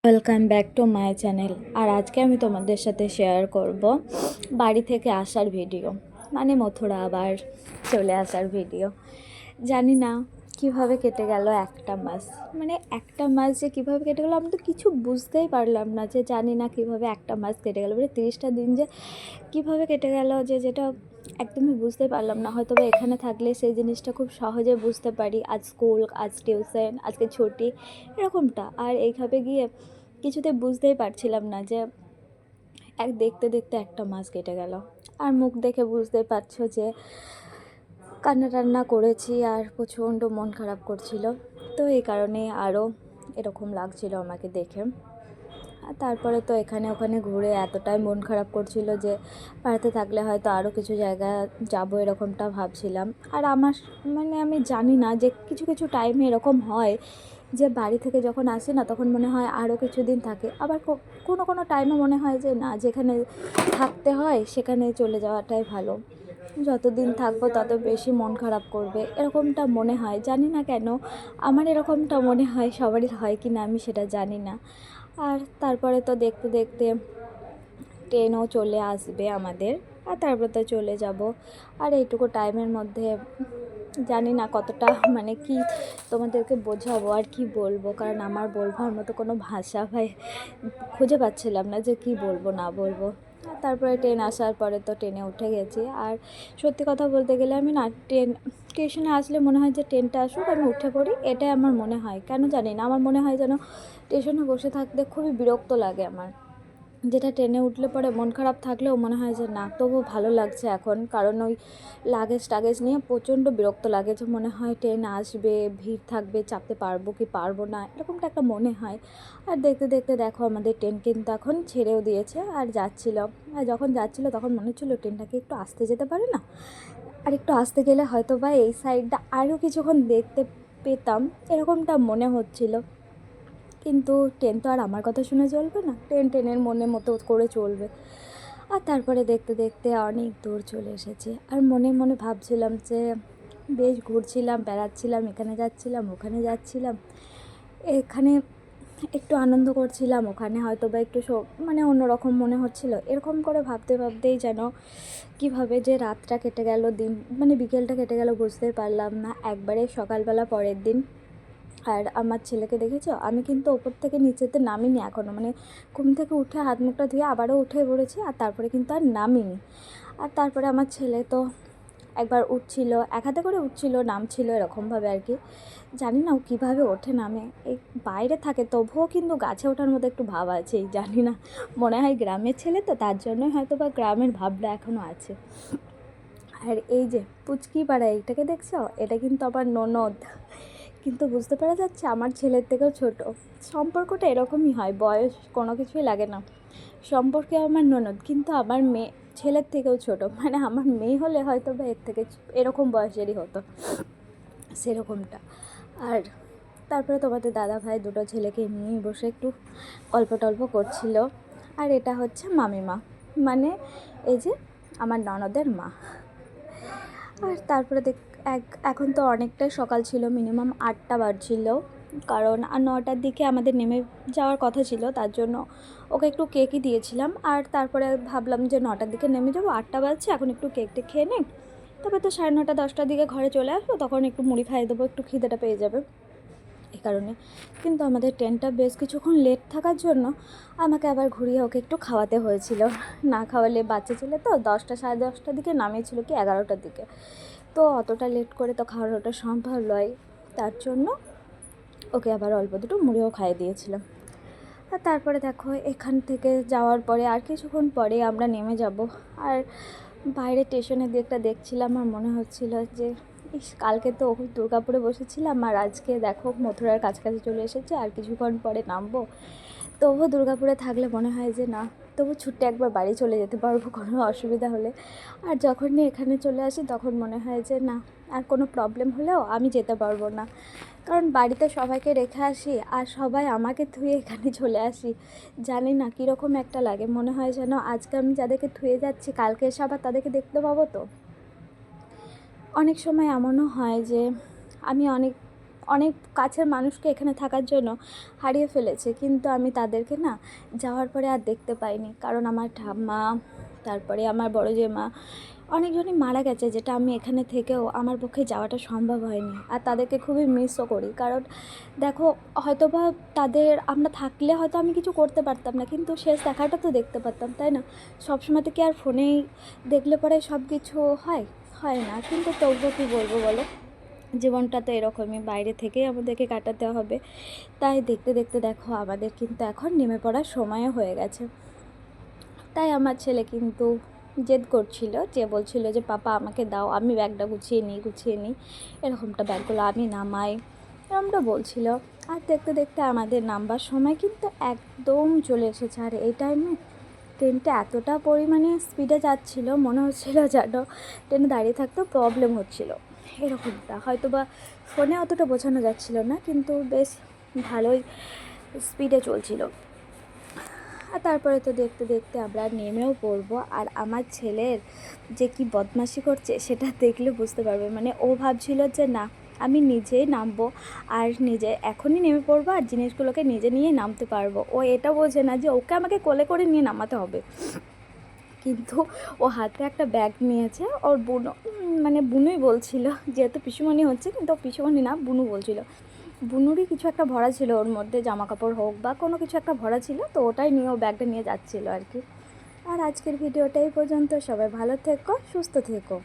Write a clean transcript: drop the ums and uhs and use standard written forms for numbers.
Welcome back to my channel. আর আজকে আমি তোমাদের সাথে শেয়ার করব বাড়ি থেকে আসার ভিডিও, মানে মথুরা আবার চলে আসার ভিডিও। জানি না কিভাবে কেটে গেল একটা মাস, মানে একটা মাস যে কীভাবে কেটে গেলো আমি তো কিছু বুঝতেই পারলাম না। যে জানি না কিভাবে একটা মাস কেটে গেল, মানে 30টা দিন যে কিভাবে কেটে গেল, যেটা একদমই বুঝতে পারলাম না। হয়তো বা এখানে থাকলে সেই জিনিসটা খুব সহজে বুঝতে পারি, আজ স্কুল, আজ টিউশন, আজকে ছুটি, এরকমটা। আর এইভাবে গিয়ে কিছুতে বুঝতেই পারছিলাম না যে দেখতে দেখতে একটা মাস কেটে গেল। আর মুখ দেখে বুঝতেই পারছো যে কান্না টান্না করেছি আর প্রচণ্ড মন খারাপ করছিল। তো এই কারণে আরও এরকম লাগছিল আমাকে দেখে। আর তারপরে তো এখানে ওখানে ঘুরে এতটাই মন খারাপ করছিল যে বাড়িতে থাকলে হয়তো আরও কিছু জায়গা যাবো, এরকমটা ভাবছিলাম। আর আমার আমি জানি না যে কিছু কিছু টাইমে এরকম হয় যে বাড়ি থেকে যখন আসি না তখন মনে হয় আরও কিছুদিন থাকে, আবার কোনো কোনো টাইমে মনে হয় যে না, যেখানে থাকতে হয় সেখানে চলে যাওয়াটাই ভালো। যতদিন থাকবো তত বেশি মন খারাপ করবে, এরকমটা মনে হয়। জানি না কেন আমার এরকমটা মনে হয়, সবারই হয় কি না আমি সেটা জানি না। আর তারপরে তো দেখতে দেখতে ট্রেনও চলে আসবে আমাদের, আর তারপর তো চলে যাব। আর এইটুকু টাইমের মধ্যে জানি না কতটা কি তোমাদেরকে বোঝাবো আর কি বলবো, কারণ আমার বলবার মতো কোনো ভাষা খুঁজে পাচ্ছিলাম না যে কি বলবো না বলবো। আর তারপরে ট্রেন আসার পরে তো ট্রেনে উঠে গেছি। আর সত্যি কথা বলতে গেলে আমি না স্টেশনে আসলে মনে হয় যে ট্রেনটা আসুক আমি উঠে পড়ি, এটাই আমার মনে হয়। কেন জানি না, আমার মনে হয় যেন স্টেশনে বসে থাকতে খুবই বিরক্ত লাগে আমার। যেটা ট্রেনে উঠলে পরে মন খারাপ থাকলেও মনে হয় যে না, তবুও ভালো লাগছে এখন, কারণ ওই লাগেজ নিয়ে প্রচণ্ড বিরক্ত লাগে। যে মনে হয় ট্রেন আসবে, ভিড় থাকবে, চাপতে পারবো কি পারবো না, এরকমটা একটা মনে হয়। আর দেখতে দেখতে দেখো আমাদের ট্রেন কিন্তু এখন ছেড়েও দিয়েছে আর যাচ্ছিল। আর যখন যাচ্ছিলো তখন মনে হচ্ছিলো ট্রেনটাকে একটু আসতে যেতে পারে না, আর একটু আসতে গেলে হয়তো বা এই সাইডটা আরও কিছুক্ষণ দেখতে পেতাম, এরকমটা মনে হচ্ছিল। কিন্তু ট্রেন তো আর আমার কথা শুনে চলবে না, ট্রেনের মনের মতো করে চলবে। আর তারপরে দেখতে দেখতে অনেক দূর চলে এসেছি। আর মনে মনে ভাবছিলাম যে বেশ ঘুরছিলাম, বেড়াচ্ছিলাম, এখানে যাচ্ছিলাম, ওখানে যাচ্ছিলাম, এখানে একটু আনন্দ করছিলাম, ওখানে হয়তো বা একটু অন্যরকম মনে হচ্ছিল। এরকম করে ভাবতে ভাবতেই যেন কীভাবে যে রাতটা কেটে গেল, দিন বিকেলটা কেটে গেল বুঝতেই পারলাম না। একবারে সকালবেলা পরের দিন। আর আমার ছেলেকে দেখেছো, আমি কিন্তু ওপর থেকে নিচেতে নামিনি এখনও, ঘুম থেকে উঠে হাত মুখটা ধুয়ে আবারও উঠে পড়েছি, আর তারপরে কিন্তু আর নামিনি। আর তারপরে আমার ছেলে তো একবার উঠছিল, এক হাতে করে উঠছিল, নামছিল, এরকমভাবে আর কি। জানি না ও কীভাবে ওঠে নামে, এই বাইরে থাকে তবুও কিন্তু গাছে ওঠার মতো একটু ভাব আছেই। জানি না, মনে হয় গ্রামের ছেলে তো, তার জন্যই হয়তো বা গ্রামের ভাবটা এখনও আছে। আর এই যে পুচকি পাড়া, এইটাকে দেখছো, এটা কিন্তু আবার ননদ, কিন্তু বুঝতে পারা যাচ্ছে আমার ছেলের থেকেও ছোট। সম্পর্কটা এরকমই হয়, বয়স কোনো কিছুই লাগে না। সম্পর্কে আমার ননদ, কিন্তু আমার ছেলের থেকেও ছোট, আমার মেয়ে হলে হয়তো বা এর থেকে এরকম বয়সেরই হতো, সেরকমটা। আর তারপরে তোমাদের দাদা ভাই দুটো ছেলেকে নিয়ে বসে একটু গল্প টল্প করছিল। আর এটা হচ্ছে মামিমা, এই যে আমার ননদের মা। আর তারপরে এখন তো অনেকটাই সকাল ছিল, মিনিমাম 8টা বাজছিল, কারণ আর 9টার দিকে আমাদের নেমে যাওয়ার কথা ছিল, তার জন্য ওকে একটু কেকই দিয়েছিলাম। আর তারপরে ভাবলাম যে 9টার দিকে নেমে যাবো, 8টা বাজছে, এখন একটু কেকটা খেয়ে নিই, তবে তো 9:30 10টার দিকে ঘরে চলে আসবো, তখন একটু মুড়ি খাইয়ে দেবো, একটু খিদেটা পেয়ে যাবে, এই কারণে। কিন্তু আমাদের ট্রেনটা বেশ কিছুক্ষণ লেট থাকার জন্য আমাকে আবার ঘুরিয়ে ওকে একটু খাওয়াতে হয়েছিল। না খাওয়ালে বাচ্চা ছেলে তো, 10টা 10:30টার দিকে নামিয়েছিল কি 11টার দিকে, তো অতটা লেট করে তো খাওয়ানোটা সম্ভব নয়, তার জন্য ওকে আবার অল্প দুটো মুড়িও খাইয়ে দিয়েছিলাম। আর তারপরে দেখো এখান থেকে যাওয়ার পরে আর কিছুক্ষণ পরে আমরা নেমে যাব। আর বাইরে স্টেশনের দিকটা দেখছিলাম, আর মনে হচ্ছিল যে কালকে তো দুর্গাপুরে বসেছিলাম, আর আজকে দেখো মথুরার কাছাকাছি চলে এসেছে, আর কিছুক্ষণ পরে নামবো। তবুও দুর্গাপুরে থাকলে মনে হয় যে না, তবু ছুটে একবার বাড়ি চলে যেতে পারবো কোনো অসুবিধা হলে। আর যখনই এখানে চলে আসি তখন মনে হয় যে না, আর কোনো প্রবলেম হলেও আমি যেতে পারবো না, কারণ বাড়িতে সবাইকে রেখে আসি আর সবাই আমাকে থুয়ে এখানে চলে আসি। জানি না কীরকম একটা লাগে, মনে হয় যেন আজকে আমি যাদেরকে থুয়ে যাচ্ছি কালকে এসে আবার তাদেরকে দেখতে পাবো। তো অনেক সময় এমনও হয় যে আমি অনেক কাছের মানুষকে এখানে থাকার জন্য হারিয়ে ফেলেছে, কিন্তু আমি তাদেরকে না যাওয়ার পরে আর দেখতে পাইনি। কারণ আমার ঠাম্মা, তারপরে আমার বড় জেমা অনেকজনই মারা গেছে, যেটা আমি এখানে থেকেও আমার পক্ষে যাওয়াটা সম্ভব হয়নি। আর তাদেরকে খুবই মিসও করি। কারণ দেখো, হয়তো বা তাদের আমরা থাকলে হয়তো আমি কিছু করতে পারতাম না, কিন্তু শেষ দেখাটা তো দেখতে পারতাম, তাই না? সবসময় তো কি আর ফোনেই দেখলে পরে সব কিছু হয়? হয় না। কিন্তু তবুও কী বলবো বলো, জীবনটা তো এরকমই, বাইরে থেকেই আমাদেরকে কাটাতে হবে। তাই দেখতে দেখতে দেখো আমাদের কিন্তু এখন নেমে পড়ার সময়ও হয়ে গেছে। তাই আমার ছেলে কিন্তু জেদ করছিল, যে বলছিল যে পাপা আমাকে দাও, আমি ব্যাগটা গুছিয়ে নিই, এরকমটা ব্যাগগুলো আমি নামাই, এরকমটা বলছিল। আর দেখতে দেখতে আমাদের নামবার সময় কিন্তু একদম চলে এসেছে। আর এই টাইমে ট্রেনটা এতটা পরিমাণে স্পিডে যাচ্ছিল, মনে হচ্ছিল যেন ট্রেনে দাঁড়িয়ে থাকতেও প্রবলেম হচ্ছিল। এরকমটা হয়তো বা ফোনে অতটা বোঝানো যাচ্ছিল না, কিন্তু বেশ ভালোই স্পিডে চলছিল। আর তারপরে তো দেখতে দেখতে আমরা নেমেও পড়বো। আর আমার ছেলের যে কি বদমাশি করছে সেটা দেখলে বুঝতে পারবে। মানে ও ভাবছিল যে না, আমি নিজেই নামবো, আর নিজে এখনই নেমে পড়বো, আর জিনিসগুলোকে নিজে নিয়ে নামতে পারবো। ও এটা বোঝে না যে ওকে আমাকে কোলে করে নিয়ে নামাতে হবে। কিন্তু ও হাতে একটা ব্যাগ নিয়েছে, ওর বুনো, মানে বুনুই বলছিল, যেহেতু পিসুমণি হচ্ছে, কিন্তু ও পিসুমণি না, বুনু বলছিল। বুনুরই কিছু একটা ভরা ছিল ওর মধ্যে, জামা কাপড় হোক বা কোনো কিছু একটা ভরা ছিল, তো ওটাই নিয়ে ও ব্যাগটা নিয়ে যাচ্ছিলো আর কি। আর আজকের ভিডিওটা এই পর্যন্ত। সবাই ভালো থেকো, সুস্থ থেকো।